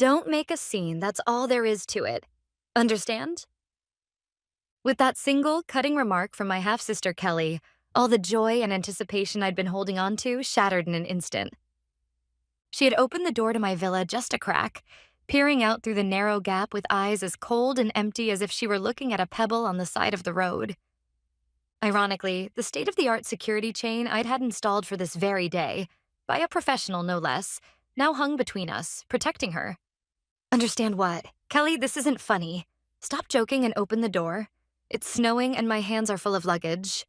Don't make a scene, that's all there is to it. Understand? With that single, cutting remark from my half-sister Kelly, all the joy and anticipation I'd been holding on to shattered in an instant. She had opened the door to my villa just a crack, peering out through the narrow gap with eyes as cold and empty as if she were looking at a pebble on the side of the road. Ironically, the state-of-the-art security chain I'd had installed for this very day, by a professional no less, now hung between us, protecting her. Understand what? Kelly, this isn't funny. Stop joking and open the door. It's snowing and my hands are full of luggage.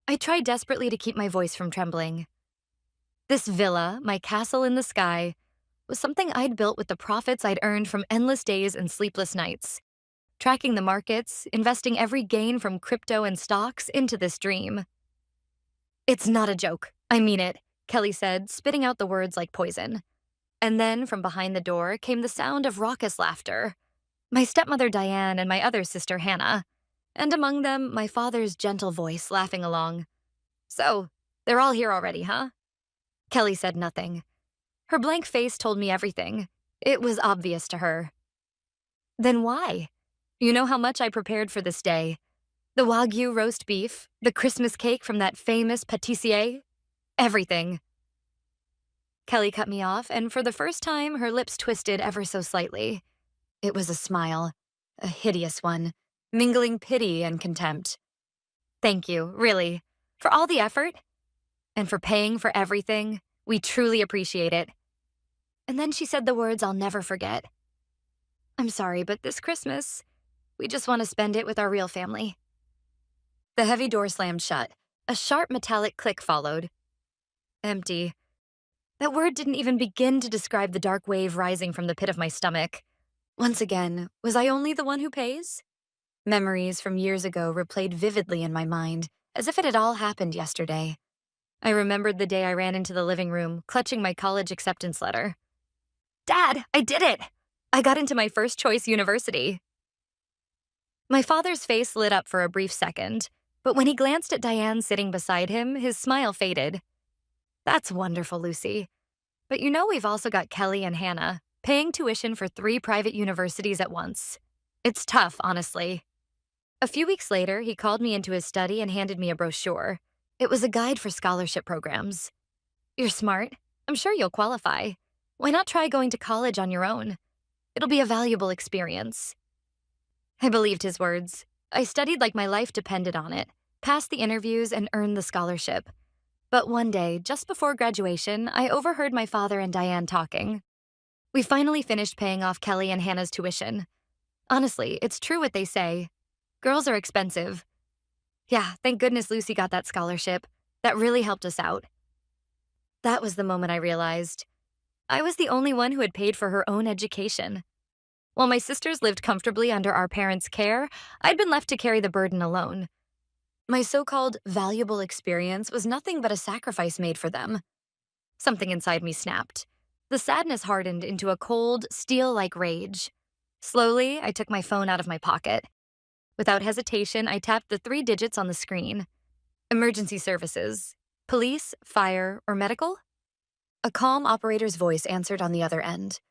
I tried desperately to keep my voice from trembling. This villa, my castle in the sky, was something I'd built with the profits I'd earned from endless days and sleepless nights, tracking the markets, investing every gain from crypto and stocks into this dream. It's not a joke. I mean it, Kelly said, spitting out the words like poison. And then from behind the door came the sound of raucous laughter. My stepmother Diane and my other sister Hannah, and among them my father's gentle voice laughing along. So, they're all here already, huh? Kelly said nothing. Her blank face told me everything. It was obvious to her. Then why? You know how much I prepared for this day. The Wagyu roast beef, the Christmas cake from that famous pâtissier, everything. Kelly cut me off, and for the first time, her lips twisted ever so slightly. It was a smile, a hideous one, mingling pity and contempt. Thank you, really, for all the effort, and for paying for everything. We truly appreciate it. And then she said the words I'll never forget. I'm sorry, but this Christmas, we just want to spend it with our real family. The heavy door slammed shut. A sharp metallic click followed. Empty. That word didn't even begin to describe the dark wave rising from the pit of my stomach. Once again, was I only the one who pays? Memories from years ago replayed vividly in my mind, as if it had all happened yesterday. I remembered the day I ran into the living room, clutching my college acceptance letter. Dad, I did it! I got into my first choice university. My father's face lit up for a brief second, but when he glanced at Diane sitting beside him, his smile faded. That's wonderful, Lucy. But you know we've also got Kelly and Hannah, paying tuition for 3 private universities at once. It's tough, honestly. A few weeks later, he called me into his study and handed me a brochure. It was a guide for scholarship programs. You're smart. I'm sure you'll qualify. Why not try going to college on your own? It'll be a valuable experience. I believed his words. I studied like my life depended on it, passed the interviews, and earned the scholarship. But one day, just before graduation, I overheard my father and Diane talking. We finally finished paying off Kelly and Hannah's tuition. Honestly, it's true what they say. Girls are expensive. Yeah, thank goodness Lucy got that scholarship. That really helped us out. That was the moment I realized. I was the only one who had paid for her own education. While my sisters lived comfortably under our parents' care, I'd been left to carry the burden alone. My so-called valuable experience was nothing but a sacrifice made for them. Something inside me snapped. The sadness hardened into a cold, steel-like rage. Slowly, I took my phone out of my pocket. Without hesitation, I tapped the 3 digits on the screen. Emergency services. Police, fire, or medical? A calm operator's voice answered on the other end.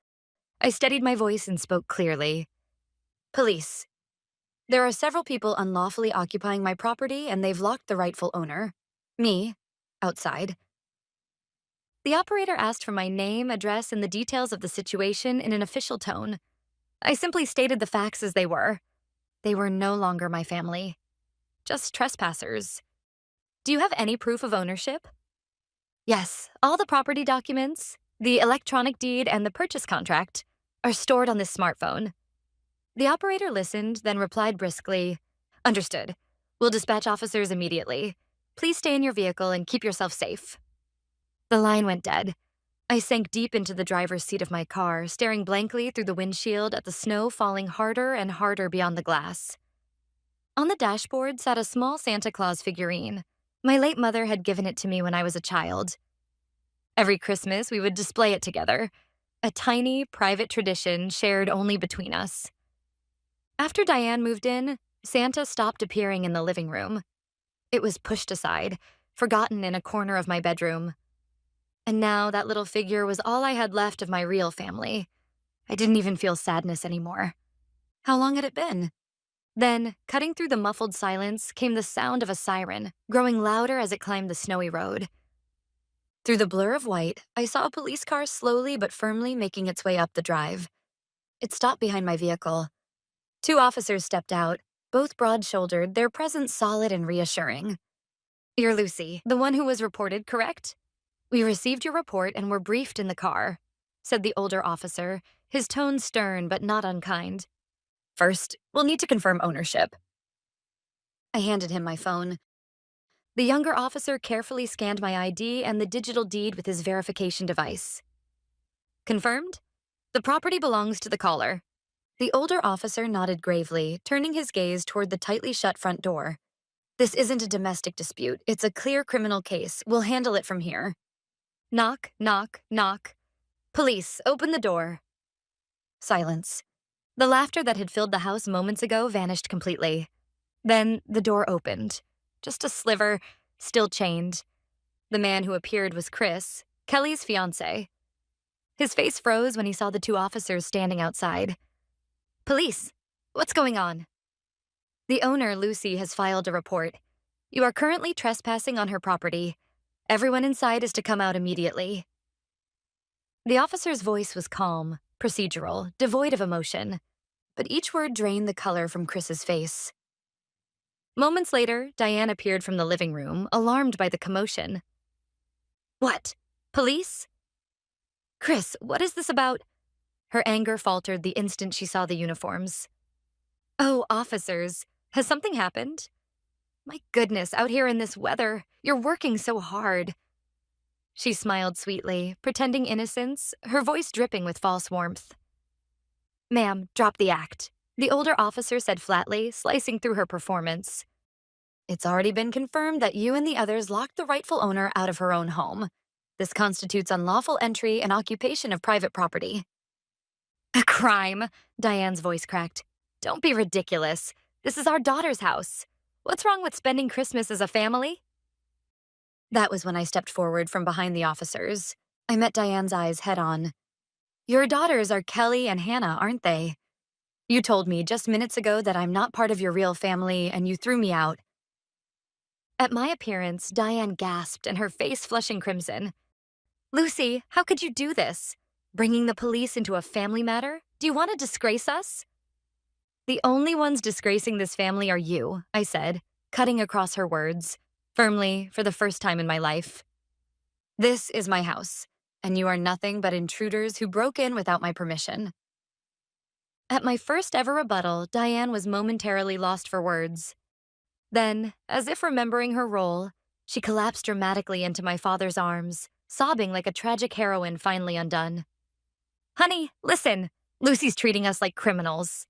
I steadied my voice and spoke clearly. Police. There are several people unlawfully occupying my property, and they've locked the rightful owner. Me. Outside. The operator asked for my name, address, and the details of the situation in an official tone. I simply stated the facts as they were. They were no longer my family. Just trespassers. Do you have any proof of ownership? Yes, all the property documents, the electronic deed, and the purchase contract are stored on this smartphone. The operator listened, then replied briskly, Understood. We'll dispatch officers immediately. Please stay in your vehicle and keep yourself safe. The line went dead. I sank deep into the driver's seat of my car, staring blankly through the windshield at the snow falling harder and harder beyond the glass. On the dashboard sat a small Santa Claus figurine. My late mother had given it to me when I was a child. Every Christmas, we would display it together, a tiny, private tradition shared only between us. After Diane moved in, Santa stopped appearing in the living room. It was pushed aside, forgotten in a corner of my bedroom. And now that little figure was all I had left of my real family, I didn't even feel sadness anymore. How long had it been? Then, cutting through the muffled silence, came the sound of a siren, growing louder as it climbed the snowy road. Through the blur of white, I saw a police car slowly but firmly making its way up the drive. It stopped behind my vehicle. Two officers stepped out, both broad-shouldered, their presence solid and reassuring. "You're Lucy, the one who was reported, correct? We received your report and were briefed in the car," said the older officer, his tone stern but not unkind. "First, we'll need to confirm ownership." I handed him my phone. The younger officer carefully scanned my ID and the digital deed with his verification device. "Confirmed? The property belongs to the caller." The older officer nodded gravely, turning his gaze toward the tightly shut front door. "This isn't a domestic dispute. It's a clear criminal case. We'll handle it from here." Knock, knock, knock. "Police, open the door." Silence. The laughter that had filled the house moments ago vanished completely. Then the door opened. Just a sliver, still chained. The man who appeared was Chris, Kelly's fiancé. His face froze when he saw the two officers standing outside. "Police, what's going on?" "The owner, Lucy, has filed a report. You are currently trespassing on her property. Everyone inside is to come out immediately." The officer's voice was calm, procedural, devoid of emotion, but each word drained the color from Chris's face. Moments later, Diane appeared from the living room, alarmed by the commotion. "What? Police?" "Chris, what is this about?" Her anger faltered the instant she saw the uniforms. "Oh, officers, has something happened? My goodness, out here in this weather, you're working so hard." She smiled sweetly, pretending innocence, her voice dripping with false warmth. "Ma'am, drop the act," the older officer said flatly, slicing through her performance. "It's already been confirmed that you and the others locked the rightful owner out of her own home. This constitutes unlawful entry and occupation of private property." "A crime," Diane's voice cracked. "Don't be ridiculous. This is our daughter's house. What's wrong with spending Christmas as a family?" That was when I stepped forward from behind the officers. I met Diane's eyes head on. "Your daughters are Kelly and Hannah, aren't they? You told me just minutes ago that I'm not part of your real family and you threw me out." At my appearance, Diane gasped and her face flushing crimson. "Lucy, how could you do this? Bringing the police into a family matter? Do you want to disgrace us?" "The only ones disgracing this family are you," I said, cutting across her words, firmly for the first time in my life. "This is my house, and you are nothing but intruders who broke in without my permission." At my first ever rebuttal, Diane was momentarily lost for words. Then, as if remembering her role, she collapsed dramatically into my father's arms, sobbing like a tragic heroine finally undone. "Honey, listen, Lucy's treating us like criminals."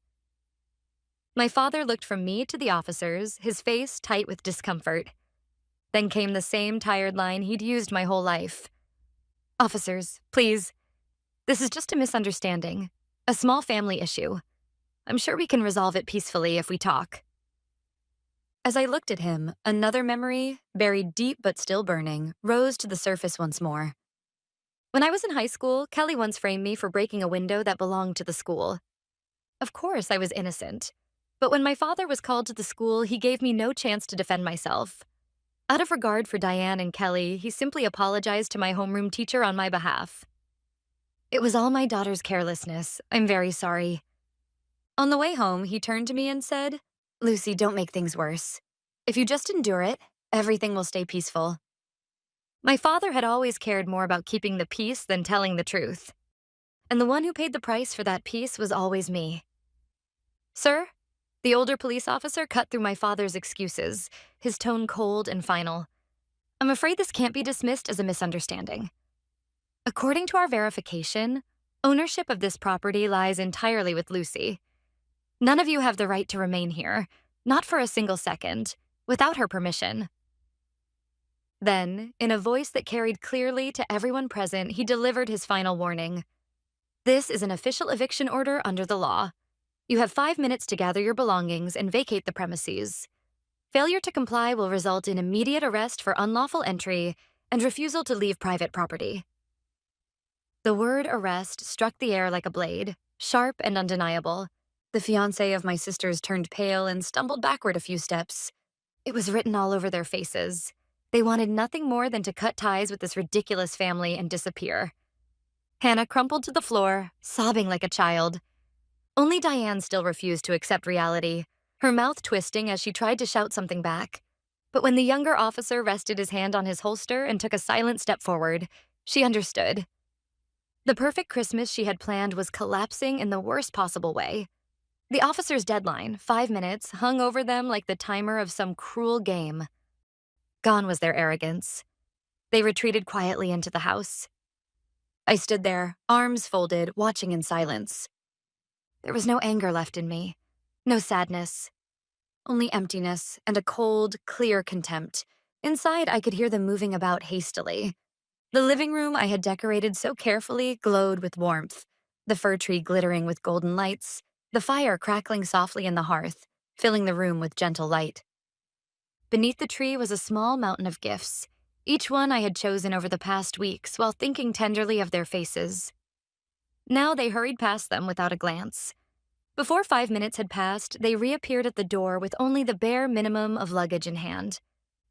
My father looked from me to the officers, his face tight with discomfort. Then came the same tired line he'd used my whole life. "Officers, please. This is just a misunderstanding. A small family issue. I'm sure we can resolve it peacefully if we talk." As I looked at him, another memory, buried deep but still burning, rose to the surface once more. When I was in high school, Kelly once framed me for breaking a window that belonged to the school. Of course, I was innocent. But when my father was called to the school, he gave me no chance to defend myself. Out of regard for Diane and Kelly, he simply apologized to my homeroom teacher on my behalf. "It was all my daughter's carelessness. I'm very sorry." On the way home, he turned to me and said, "Lucy, don't make things worse. If you just endure it, everything will stay peaceful." My father had always cared more about keeping the peace than telling the truth. And the one who paid the price for that peace was always me. "Sir?" The older police officer cut through my father's excuses, his tone cold and final. "I'm afraid this can't be dismissed as a misunderstanding. According to our verification, ownership of this property lies entirely with Lucy. None of you have the right to remain here, not for a single second, without her permission." Then, in a voice that carried clearly to everyone present, he delivered his final warning. "This is an official eviction order under the law. You have 5 minutes to gather your belongings and vacate the premises. Failure to comply will result in immediate arrest for unlawful entry and refusal to leave private property." The word arrest struck the air like a blade. sharp and undeniable. The fiancé of my sisters turned pale and stumbled backward a few steps. It was written all over their faces. They wanted nothing more than to cut ties with this ridiculous family and disappear. Hannah crumpled to the floor, sobbing like a child. Only Diane still refused to accept reality, her mouth twisting as she tried to shout something back. But when the younger officer rested his hand on his holster and took a silent step forward, she understood. The perfect Christmas she had planned was collapsing in the worst possible way. The officer's deadline, 5 minutes, hung over them like the timer of some cruel game. Gone was their arrogance. They retreated quietly into the house. I stood there, arms folded, watching in silence. There was no anger left in me, no sadness, only emptiness and a cold, clear contempt. Inside, I could hear them moving about hastily. The living room I had decorated so carefully glowed with warmth, the fir tree glittering with golden lights, the fire crackling softly in the hearth, filling the room with gentle light. Beneath the tree was a small mountain of gifts, each one I had chosen over the past weeks while thinking tenderly of their faces. Now they hurried past them without a glance. Before 5 minutes had passed, they reappeared at the door with only the bare minimum of luggage in hand.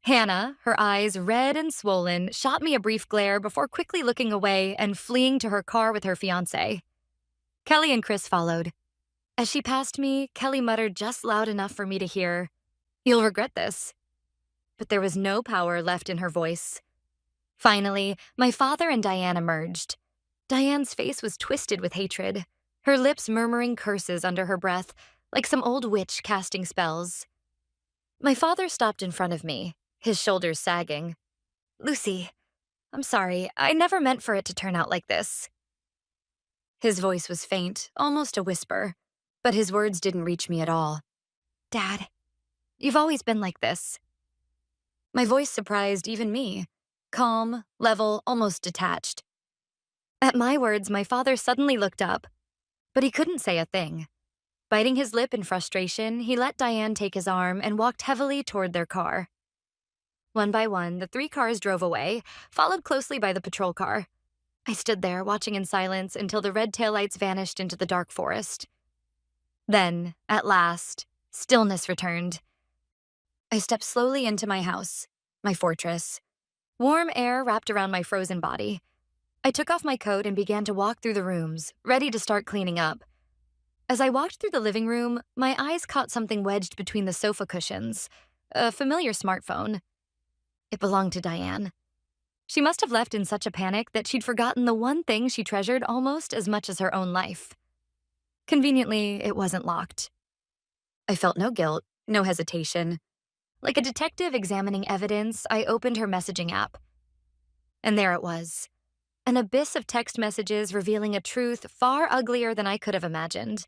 Hannah, her eyes red and swollen, shot me a brief glare before quickly looking away and fleeing to her car with her fiancé. Kelly and Chris followed. As she passed me, Kelly muttered just loud enough for me to hear, "You'll regret this." But there was no power left in her voice. Finally, my father and Diane emerged. Diane's face was twisted with hatred, her lips murmuring curses under her breath, like some old witch casting spells. My father stopped in front of me, his shoulders sagging. "Lucy, I'm sorry, I never meant for it to turn out like this." His voice was faint, almost a whisper, but his words didn't reach me at all. "Dad, you've always been like this." My voice surprised even me, calm, level, almost detached. At my words, my father suddenly looked up, but he couldn't say a thing. Biting his lip in frustration, he let Diane take his arm and walked heavily toward their car. One by one, the 3 cars drove away, followed closely by the patrol car. I stood there, watching in silence until the red taillights vanished into the dark forest. Then, at last, stillness returned. I stepped slowly into my house, my fortress. Warm air wrapped around my frozen body. I took off my coat and began to walk through the rooms, ready to start cleaning up. As I walked through the living room, my eyes caught something wedged between the sofa cushions, a familiar smartphone. It belonged to Diane. She must have left in such a panic that she'd forgotten the one thing she treasured almost as much as her own life. Conveniently, it wasn't locked. I felt no guilt, no hesitation. Like a detective examining evidence, I opened her messaging app. And there it was, an abyss of text messages revealing a truth far uglier than I could have imagined.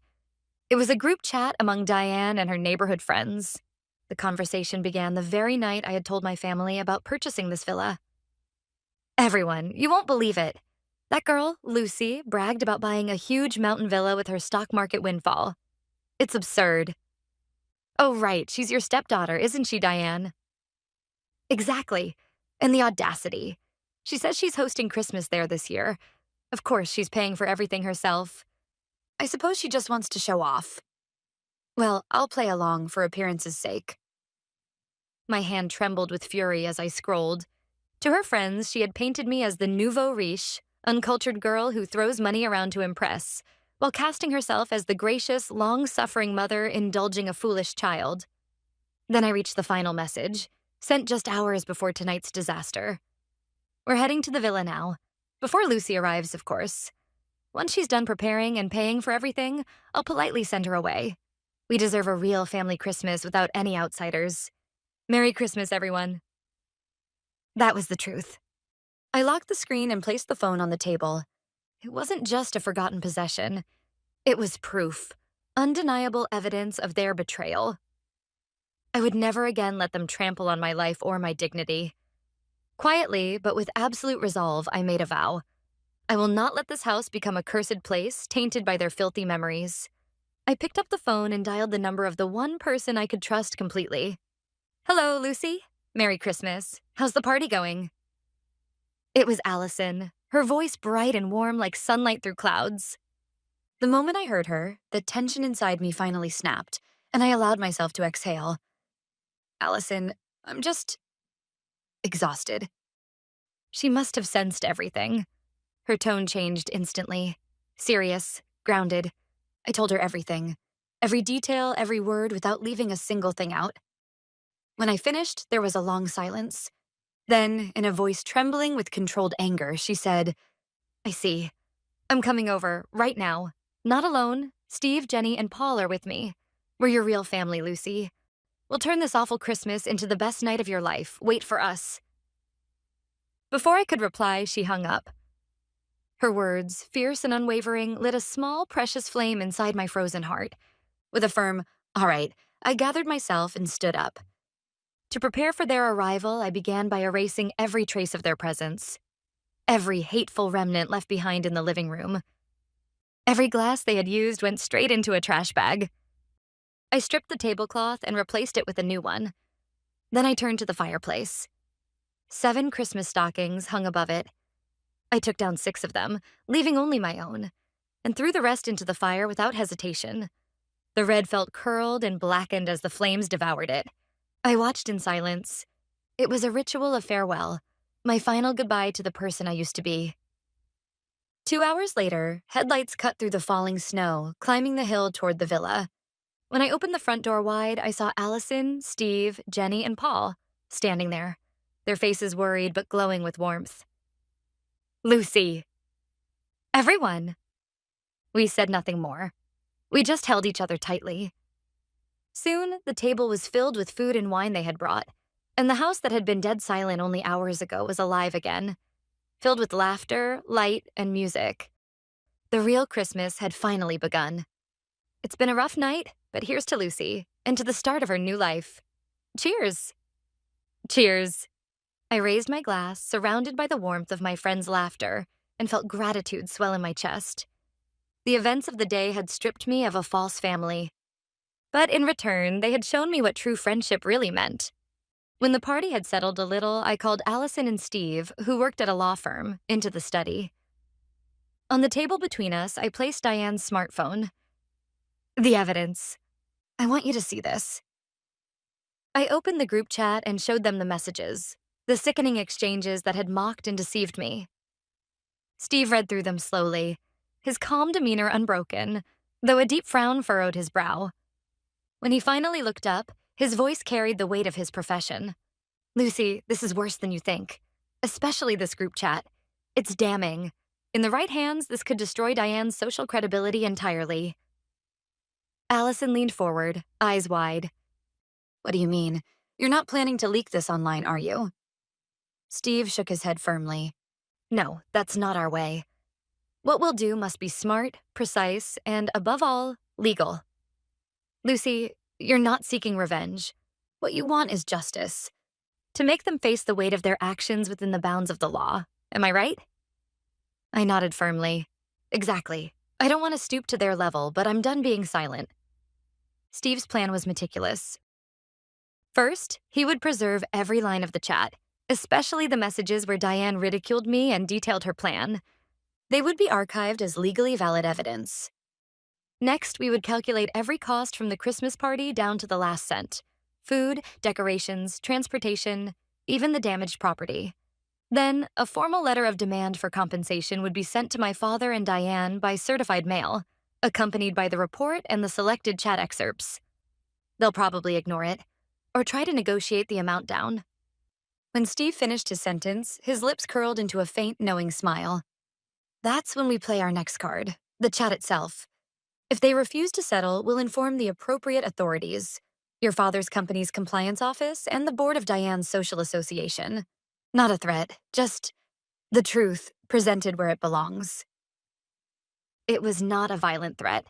It was a group chat among Diane and her neighborhood friends. The conversation began the very night I had told my family about purchasing this villa. "Everyone, you won't believe it. That girl, Lucy, bragged about buying a huge mountain villa with her stock market windfall. It's absurd." "Oh, right, she's your stepdaughter, isn't she, Diane?" "Exactly. And the audacity. She says she's hosting Christmas there this year. Of course, she's paying for everything herself. I suppose she just wants to show off. Well, I'll play along for appearance's sake." My hand trembled with fury as I scrolled. To her friends, she had painted me as the nouveau riche, uncultured girl who throws money around to impress, while casting herself as the gracious, long-suffering mother indulging a foolish child. Then I reached the final message, sent just hours before tonight's disaster. "We're heading to the villa now. Before Lucy arrives, of course. Once she's done preparing and paying for everything, I'll politely send her away. We deserve a real family Christmas without any outsiders. Merry Christmas, everyone." That was the truth. I locked the screen and placed the phone on the table. It wasn't just a forgotten possession. It was proof, undeniable evidence of their betrayal. I would never again let them trample on my life or my dignity. Quietly, but with absolute resolve, I made a vow. I will not let this house become a cursed place, tainted by their filthy memories. I picked up the phone and dialed the number of the one person I could trust completely. "Hello, Lucy. Merry Christmas. How's the party going?" It was Allison, her voice bright and warm like sunlight through clouds. The moment I heard her, the tension inside me finally snapped, and I allowed myself to exhale. Allison, I'm just exhausted. She must have sensed everything. Her tone changed instantly. Serious, grounded. I told her everything. Every detail, every word, without leaving a single thing out. When I finished, there was a long silence. Then, in a voice trembling with controlled anger, she said, I see. I'm coming over, right now. Not alone. Steve, Jenny, and Paul are with me. We're your real family, Lucy. We'll turn this awful Christmas into the best night of your life. Wait for us. Before I could reply, she hung up. Her words, fierce and unwavering, lit a small, precious flame inside my frozen heart. With a firm, all right, I gathered myself and stood up. To prepare for their arrival, I began by erasing every trace of their presence. Every hateful remnant left behind in the living room. Every glass they had used went straight into a trash bag. I stripped the tablecloth and replaced it with a new one. Then I turned to the fireplace. 7 Christmas stockings hung above it. I took down 6 of them, leaving only my own, and threw the rest into the fire without hesitation. The red felt curled and blackened as the flames devoured it. I watched in silence. It was a ritual of farewell, my final goodbye to the person I used to be. 2 hours later, headlights cut through the falling snow, climbing the hill toward the villa. When I opened the front door wide, I saw Allison, Steve, Jenny, and Paul standing there, their faces worried but glowing with warmth. Lucy. Everyone. We said nothing more. We just held each other tightly. Soon, the table was filled with food and wine they had brought, and the house that had been dead silent only hours ago was alive again, filled with laughter, light, and music. The real Christmas had finally begun. It's been a rough night, but here's to Lucy, and to the start of her new life. Cheers. Cheers. I raised my glass, surrounded by the warmth of my friends' laughter, and felt gratitude swell in my chest. The events of the day had stripped me of a false family. But in return, they had shown me what true friendship really meant. When the party had settled a little, I called Allison and Steve, who worked at a law firm, into the study. On the table between us, I placed Diane's smartphone. The evidence. I want you to see this. I opened the group chat and showed them the messages, the sickening exchanges that had mocked and deceived me. Steve read through them slowly, his calm demeanor unbroken, though a deep frown furrowed his brow. When he finally looked up, his voice carried the weight of his profession. Lucy, this is worse than you think, especially this group chat. It's damning. In the right hands, this could destroy Diane's social credibility entirely. Allison leaned forward, eyes wide. What do you mean? You're not planning to leak this online, are you? Steve shook his head firmly. No, that's not our way. What we'll do must be smart, precise, and above all, legal. Lucy, you're not seeking revenge. What you want is justice. To make them face the weight of their actions within the bounds of the law. Am I right? I nodded firmly. Exactly. I don't want to stoop to their level, but I'm done being silent. Steve's plan was meticulous. First, he would preserve every line of the chat, especially the messages where Diane ridiculed me and detailed her plan. They would be archived as legally valid evidence. Next, we would calculate every cost from the Christmas party down to the last cent. Food, decorations, transportation, even the damaged property. Then, a formal letter of demand for compensation would be sent to my father and Diane by certified mail, accompanied by the report and the selected chat excerpts. They'll probably ignore it, or try to negotiate the amount down. When Steve finished his sentence, his lips curled into a faint, knowing smile. That's when we play our next card, the chat itself. If they refuse to settle, we'll inform the appropriate authorities, your father's company's compliance office and the board of Diane's social association. Not a threat, just the truth presented where it belongs. It was not a violent threat.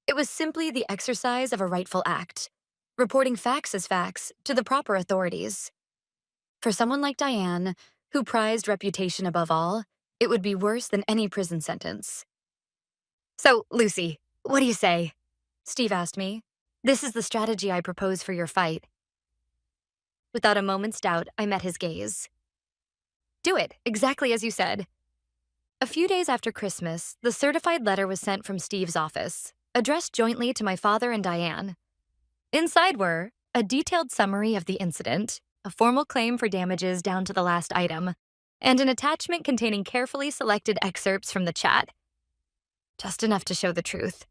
It was simply the exercise of a rightful act, reporting facts as facts to the proper authorities. For someone like Diane, who prized reputation above all, it would be worse than any prison sentence. So, Lucy, what do you say? Steve asked me. This is the strategy I propose for your fight. Without a moment's doubt, I met his gaze. Do it, exactly as you said. A few days after Christmas, the certified letter was sent from Steve's office, addressed jointly to my father and Diane. Inside were a detailed summary of the incident, a formal claim for damages down to the last item, and an attachment containing carefully selected excerpts from the chat. Just enough to show the truth.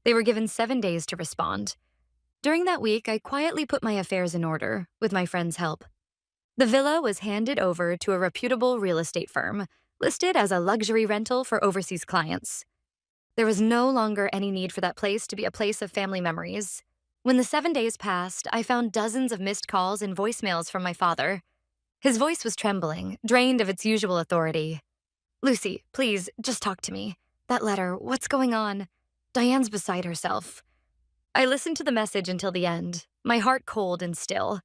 They were given 7 days to respond. During that week, I quietly put my affairs in order, with my friend's help. The villa was handed over to a reputable real estate firm, listed as a luxury rental for overseas clients. There was no longer any need for that place to be a place of family memories. When the 7 days passed, I found dozens of missed calls and voicemails from my father. His voice was trembling, drained of its usual authority. "Lucy, please, just talk to me. That letter, what's going on? Diane's beside herself." I listened to the message until the end, my heart cold and still.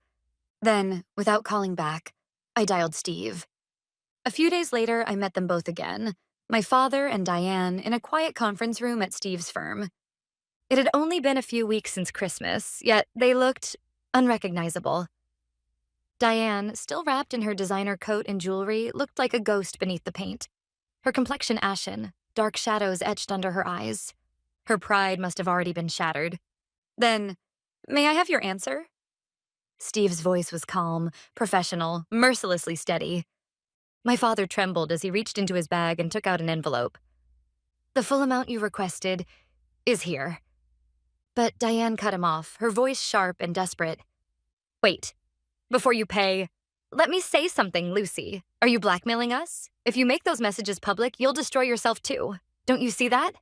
Then, without calling back, I dialed Steve. A few days later, I met them both again, my father and Diane, in a quiet conference room at Steve's firm. It had only been a few weeks since Christmas, yet they looked unrecognizable. Diane, still wrapped in her designer coat and jewelry, looked like a ghost beneath the paint. Her complexion ashen, dark shadows etched under her eyes. Her pride must have already been shattered. "Then, may I have your answer?" Steve's voice was calm, professional, mercilessly steady. My father trembled as he reached into his bag and took out an envelope. "The full amount you requested is here." But Diane cut him off, her voice sharp and desperate. "Wait. Before you pay, let me say something, Lucy. Are you blackmailing us? If you make those messages public, you'll destroy yourself too. Don't you see that?"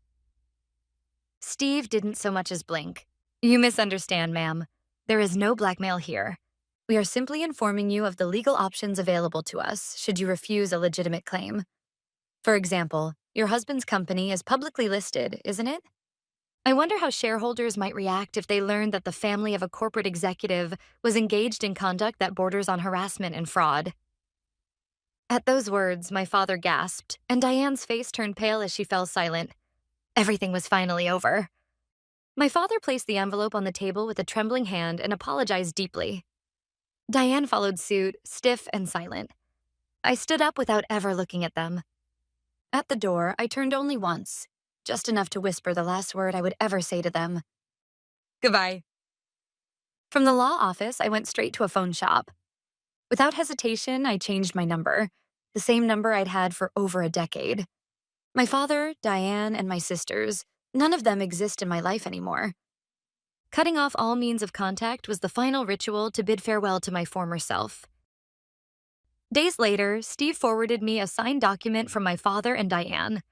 Steve didn't so much as blink. "You misunderstand, ma'am. There is no blackmail here. We are simply informing you of the legal options available to us should you refuse a legitimate claim. For example, your husband's company is publicly listed, isn't it? I wonder how shareholders might react if they learned that the family of a corporate executive was engaged in conduct that borders on harassment and fraud." At those words, my father gasped, and Diane's face turned pale as she fell silent. Everything was finally over. My father placed the envelope on the table with a trembling hand and apologized deeply. Diane followed suit, stiff and silent. I stood up without ever looking at them. At the door, I turned only once, just enough to whisper the last word I would ever say to them. "Goodbye." From the law office, I went straight to a phone shop. Without hesitation, I changed my number, the same number I'd had for over a decade. My father, Diane, and my sisters, none of them exist in my life anymore. Cutting off all means of contact was the final ritual to bid farewell to my former self. Days later, Steve forwarded me a signed document from my father and Diane,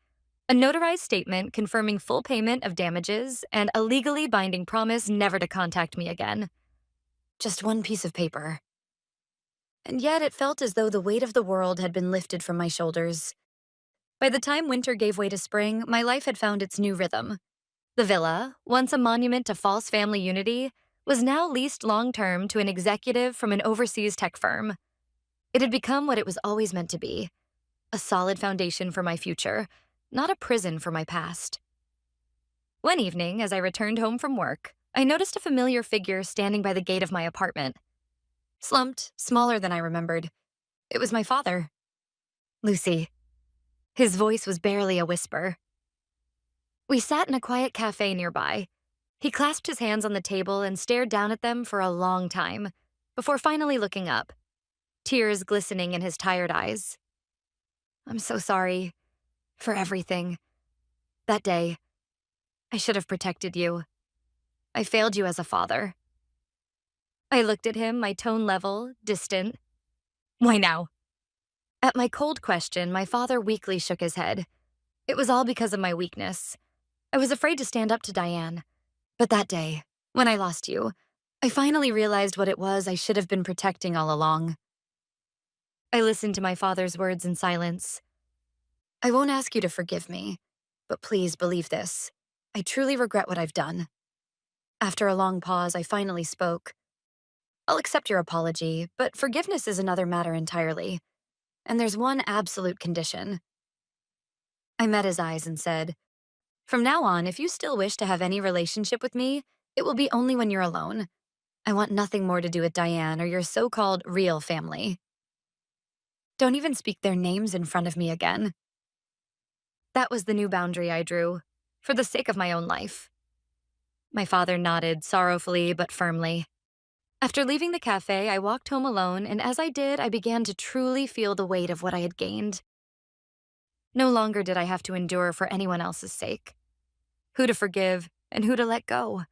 a notarized statement confirming full payment of damages and a legally binding promise never to contact me again. Just one piece of paper. And yet it felt as though the weight of the world had been lifted from my shoulders. By the time winter gave way to spring, my life had found its new rhythm. The villa, once a monument to false family unity, was now leased long-term to an executive from an overseas tech firm. It had become what it was always meant to be, a solid foundation for my future, not a prison for my past. One evening, as I returned home from work, I noticed a familiar figure standing by the gate of my apartment. Slumped, smaller than I remembered. It was my father. "Lucy." His voice was barely a whisper. We sat in a quiet cafe nearby. He clasped his hands on the table and stared down at them for a long time, before finally looking up, tears glistening in his tired eyes. "I'm so sorry for everything. That day, I should have protected you. I failed you as a father." I looked at him, my tone level, distant. "Why now?" At my cold question, my father weakly shook his head. It was all because of my weakness. I was afraid to stand up to Diane. But that day, when I lost you, I finally realized what it was I should have been protecting all along. I listened to my father's words in silence. "I won't ask you to forgive me, but please believe this. I truly regret what I've done." After a long pause, I finally spoke. "I'll accept your apology, but forgiveness is another matter entirely. And there's one absolute condition." I met his eyes and said, "From now on, if you still wish to have any relationship with me, it will be only when you're alone. I want nothing more to do with Diane or your so-called real family. Don't even speak their names in front of me again." That was the new boundary I drew, for the sake of my own life. My father nodded sorrowfully but firmly. After leaving the cafe, I walked home alone, and as I did, I began to truly feel the weight of what I had gained. No longer did I have to endure for anyone else's sake. Who to forgive and who to let go.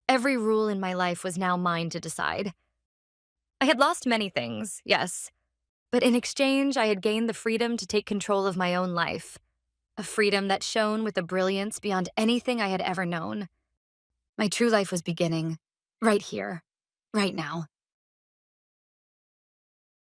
Every rule in my life was now mine to decide. I had lost many things, yes, but in exchange, I had gained the freedom to take control of my own life, a freedom that shone with a brilliance beyond anything I had ever known. My true life was beginning, right here, right now.